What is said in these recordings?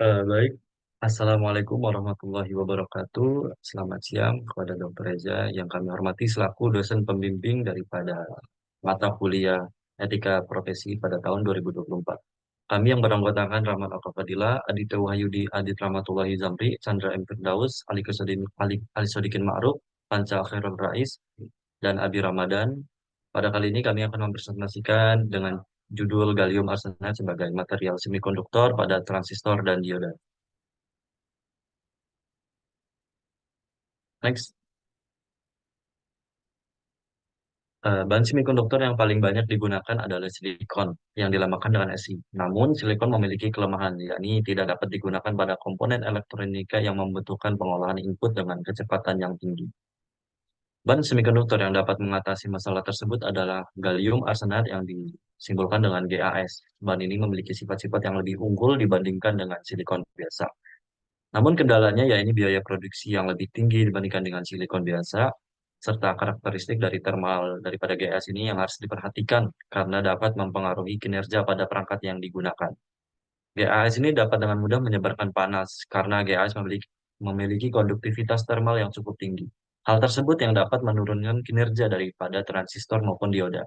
Baik, Assalamualaikum warahmatullahi wabarakatuh. Selamat siang kepada Dr. Reza yang kami hormati selaku dosen pembimbing daripada mata kuliah Etika Profesi pada tahun 2024. Kami yang beranggotakan Rahmat Al-Fadila, Aditya Wahyudi, Adit Rahmatullahi Zamri, Chandra M. Firdaus, Ali Sodikin Ma'ruf, Panca Khairul Rais, dan Abi Ramadan. Pada kali ini kami akan mempresentasikan dengan judul gallium arsenide sebagai material semikonduktor pada transistor dan dioda. Next. Bahan semikonduktor yang paling banyak digunakan adalah silikon yang dinamakan dengan Si. Namun, silikon memiliki kelemahan, yakni tidak dapat digunakan pada komponen elektronika yang membutuhkan pengolahan input dengan kecepatan yang tinggi. Bahan semikonduktor yang dapat mengatasi masalah tersebut adalah gallium arsenide yang disimbolkan dengan GaS. Bahan ini memiliki sifat-sifat yang lebih unggul dibandingkan dengan silikon biasa. Namun kendalanya yaitu biaya produksi yang lebih tinggi dibandingkan dengan silikon biasa, serta karakteristik dari thermal daripada GS ini yang harus diperhatikan karena dapat mempengaruhi kinerja pada perangkat yang digunakan. GAS ini dapat dengan mudah menyebarkan panas karena GAS memiliki konduktivitas thermal yang cukup tinggi. Hal tersebut yang dapat menurunkan kinerja daripada transistor maupun dioda.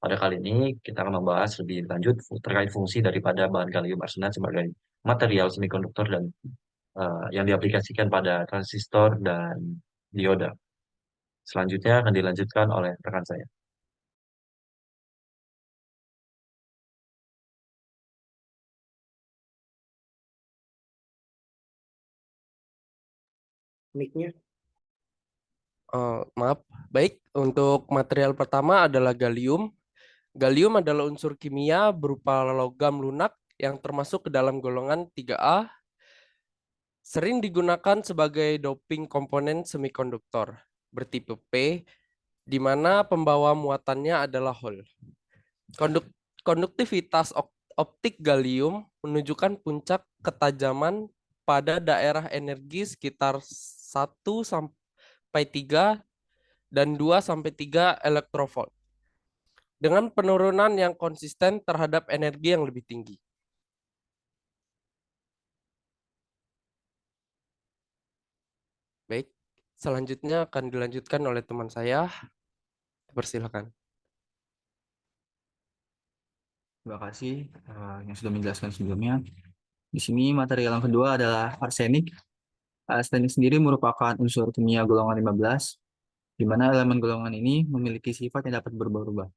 Pada kali ini kita akan membahas lebih lanjut terkait fungsi daripada bahan gallium arsenide sebagai material semikonduktor dan yang diaplikasikan pada transistor dan dioda. Selanjutnya akan dilanjutkan oleh rekan saya. Mic-nya. Maaf. Baik, untuk material pertama adalah gallium. Gallium adalah unsur kimia berupa logam lunak yang termasuk ke dalam golongan 3A, sering digunakan sebagai doping komponen semikonduktor bertipe P, di mana pembawa muatannya adalah Hall. Konduktivitas optik gallium menunjukkan puncak ketajaman pada daerah energi sekitar 1 sampai 3 dan 2 sampai 3 elektrovolt dengan penurunan yang konsisten terhadap energi yang lebih tinggi. Baik, selanjutnya akan dilanjutkan oleh teman saya. Persilakan. Terima kasih yang sudah menjelaskan sebelumnya. Di sini material yang kedua adalah arsenik. Arsenik sendiri merupakan unsur kimia golongan 15, di mana elemen golongan ini memiliki sifat yang dapat berubah-ubah.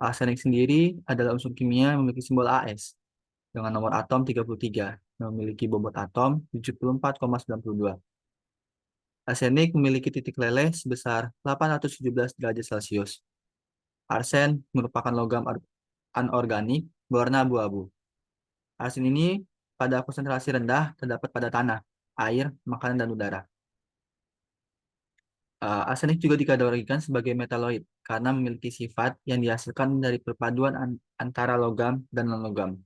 Arsenik sendiri adalah unsur kimia yang memiliki simbol AS dengan nomor atom 33 dan memiliki bobot atom 74,92. Arsenik memiliki titik leleh sebesar 817 derajat Celcius. Arsen merupakan logam anorganik berwarna abu-abu. Arsen ini pada konsentrasi rendah terdapat pada tanah, air, makanan, dan udara. Arsenik juga dikategorikan sebagai metaloid karena memiliki sifat yang dihasilkan dari perpaduan antara logam dan non-logam.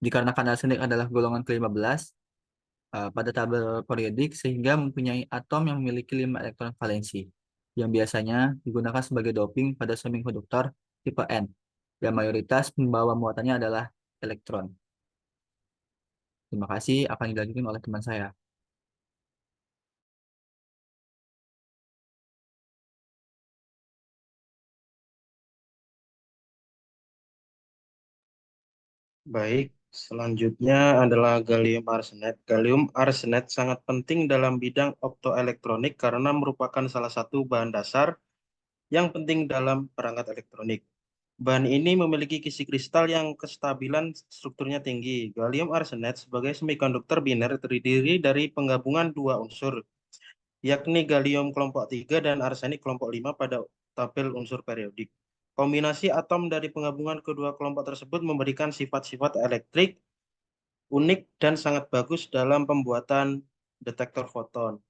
Dikarenakan arsenik adalah golongan ke-15 pada tabel periodik sehingga mempunyai atom yang memiliki 5 elektron valensi yang biasanya digunakan sebagai doping pada semikonduktor tipe N dan mayoritas pembawa muatannya adalah elektron. Terima kasih, akan dilanjutkan oleh teman saya. Baik, selanjutnya adalah gallium arsenide. Gallium arsenide sangat penting dalam bidang optoelektronik karena merupakan salah satu bahan dasar yang penting dalam perangkat elektronik. Bahan ini memiliki kisi kristal yang kestabilan strukturnya tinggi. Gallium arsenide sebagai semikonduktor biner terdiri dari penggabungan dua unsur, yakni gallium kelompok 3 dan arsenik kelompok 5 pada tabel unsur periodik. Kombinasi atom dari penggabungan kedua kelompok tersebut memberikan sifat-sifat elektrik unik dan sangat bagus dalam pembuatan detektor foton.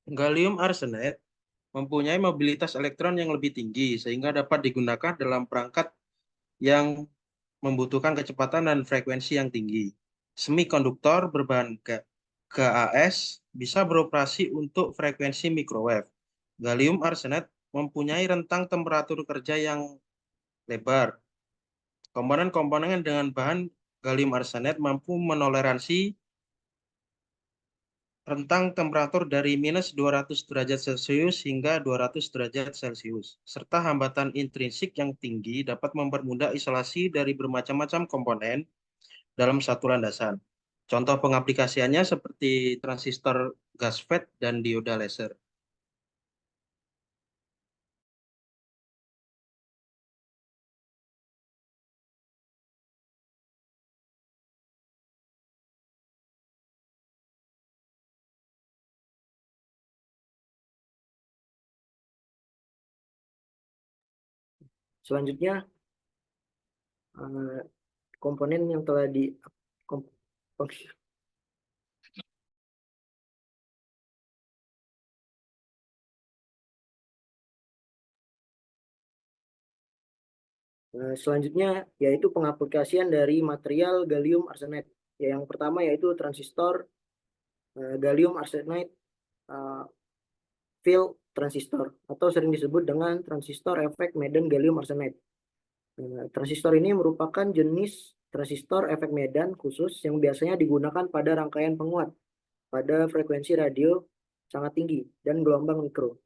Gallium arsenide mempunyai mobilitas elektron yang lebih tinggi sehingga dapat digunakan dalam perangkat yang membutuhkan kecepatan dan frekuensi yang tinggi. Semikonduktor berbahan GaAs bisa beroperasi untuk frekuensi microwave. Gallium arsenide mempunyai rentang temperatur kerja yang lebar. Komponen-komponen dengan bahan gallium arsenide mampu menoleransi rentang temperatur dari minus 200 derajat Celcius hingga 200 derajat Celcius, serta hambatan intrinsik yang tinggi dapat mempermudah isolasi dari bermacam-macam komponen dalam satu landasan. Contoh pengaplikasiannya seperti transistor GASFET dan dioda laser. Selanjutnya, komponen yang telah di kom- fungsi- selanjutnya yaitu pengaplikasian dari material gallium arsenide. Yang pertama yaitu transistor gallium arsenide field transistor atau sering disebut dengan transistor efek Medan gallium arsenide. Transistor ini merupakan jenis transistor efek Medan khusus yang biasanya digunakan pada rangkaian penguat pada frekuensi radio sangat tinggi dan gelombang mikro.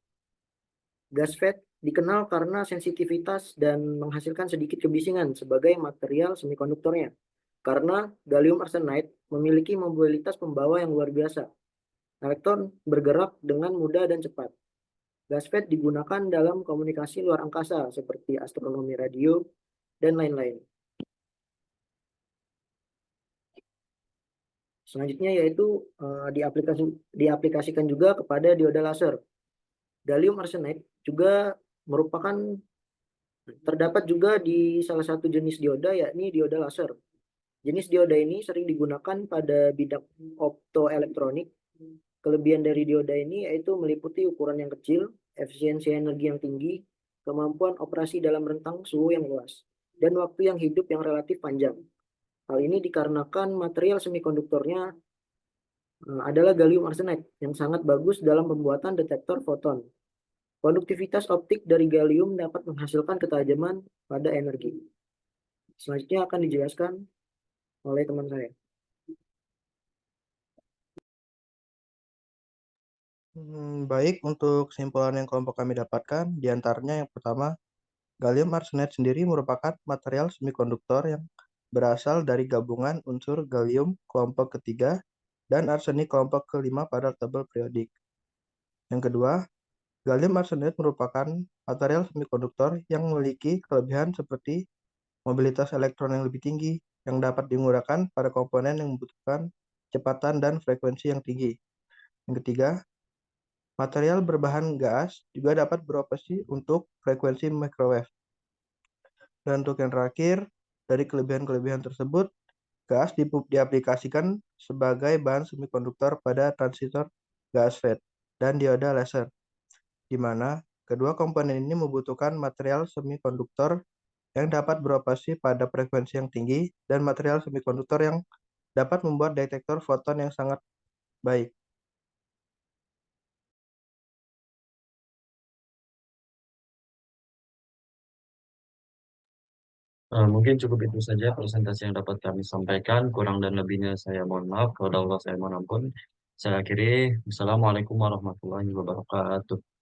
GASFET dikenal karena sensitivitas dan menghasilkan sedikit kebisingan sebagai material semikonduktornya. Karena gallium arsenide memiliki mobilitas pembawa yang luar biasa. Elektron bergerak dengan mudah dan cepat. GASFET digunakan dalam komunikasi luar angkasa seperti astronomi radio dan lain-lain. Selanjutnya yaitu diaplikasikan juga kepada dioda laser. Gallium arsenide juga merupakan terdapat juga di salah satu jenis dioda yakni dioda laser. Jenis dioda ini sering digunakan pada bidang optoelektronik. Kelebihan dari dioda ini yaitu meliputi ukuran yang kecil, efisiensi energi yang tinggi, kemampuan operasi dalam rentang suhu yang luas, dan waktu yang hidup yang relatif panjang. Hal ini dikarenakan material semikonduktornya adalah gallium arsenide yang sangat bagus dalam pembuatan detektor foton. Konduktivitas optik dari gallium dapat menghasilkan ketajaman pada energi. Selanjutnya akan dijelaskan oleh teman saya. Baik, untuk kesimpulan yang kelompok kami dapatkan, diantaranya yang pertama, gallium arsenide sendiri merupakan material semikonduktor yang berasal dari gabungan unsur gallium kelompok ketiga dan arsenik kelompok kelima pada tabel periodik. Yang kedua, gallium arsenide merupakan material semikonduktor yang memiliki kelebihan seperti mobilitas elektron yang lebih tinggi yang dapat digunakan pada komponen yang membutuhkan kecepatan dan frekuensi yang tinggi. Yang ketiga, material berbahan gas juga dapat beroperasi untuk frekuensi microwave. Dan untuk yang terakhir, dari kelebihan-kelebihan tersebut, gas diaplikasikan sebagai bahan semikonduktor pada transistor GASFET dan dioda laser, di mana kedua komponen ini membutuhkan material semikonduktor yang dapat beroperasi pada frekuensi yang tinggi dan material semikonduktor yang dapat membuat detektor foton yang sangat baik. Mungkin cukup itu saja presentasi yang dapat kami sampaikan. Kurang dan lebihnya saya mohon maaf. Kalau Allah saya mohon ampun. Saya akhiri. Wassalamualaikum warahmatullahi wabarakatuh.